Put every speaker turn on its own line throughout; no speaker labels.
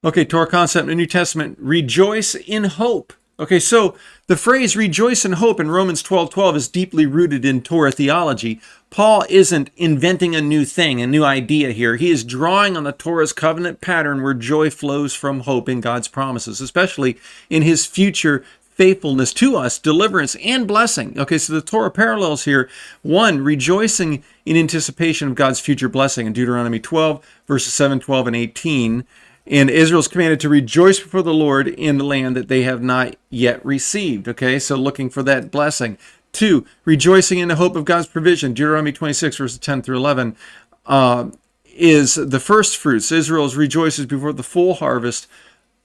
Okay, Torah concept in the New Testament, rejoice in hope. Okay, so the phrase rejoice in hope in Romans 12:12 is deeply rooted in Torah theology. Paul isn't inventing a new thing, a new idea here. He is drawing on the Torah's covenant pattern where joy flows from hope in God's promises, especially in his future faithfulness to us, deliverance, and blessing. Okay, so the Torah parallels here. One, rejoicing in anticipation of God's future blessing in Deuteronomy 12, verses 7, 12, and 18. And Israel's commanded to rejoice before the Lord in the land that they have not yet received. Okay, so looking for that blessing. Two, rejoicing in the hope of God's provision. Deuteronomy 26, verses 10 through 11, is the first fruits. Israel rejoices before the full harvest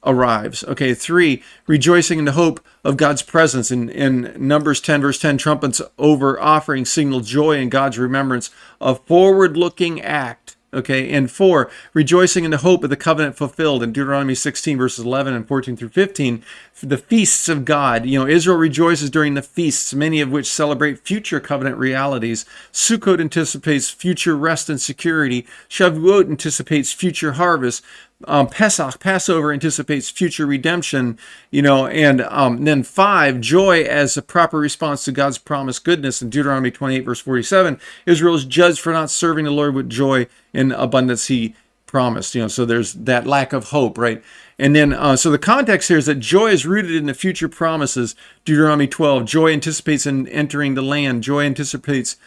arrives. Okay, three, rejoicing in the hope of God's presence. In Numbers 10, verse 10, trumpets over offering signal joy in God's remembrance, a forward-looking act. Okay, and four, rejoicing in the hope of the covenant fulfilled in Deuteronomy 16, verses 11 and 14 through 15, the feasts of God. Israel rejoices during the feasts, many of which celebrate future covenant realities. Sukkot anticipates future rest and security. Shavuot anticipates future harvest. Passover anticipates future redemption, and then five, joy as a proper response to God's promised goodness in Deuteronomy 28, verse 47. Israel is judged for not serving the Lord with joy and abundance he promised, so there's that lack of hope, right? And then, so the context here is that joy is rooted in the future promises. Deuteronomy 12, joy anticipates in entering the land. Joy anticipates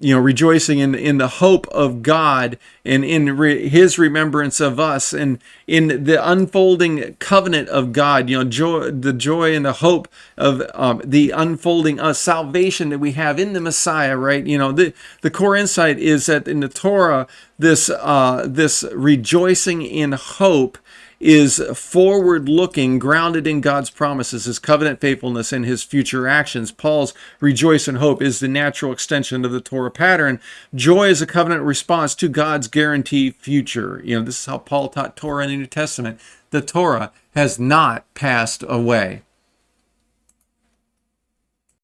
rejoicing in the hope of God and in his remembrance of us and in the unfolding covenant of God, the joy and the hope of the unfolding salvation that we have in the Messiah, right? The core insight is that in the Torah, this rejoicing in hope is forward-looking, grounded in God's promises, his covenant faithfulness, and his future actions. Paul's rejoice in hope is the natural extension of the Torah pattern. Joy is a covenant response to God's guaranteed future. This is how Paul taught Torah in the New Testament. The Torah has not passed away.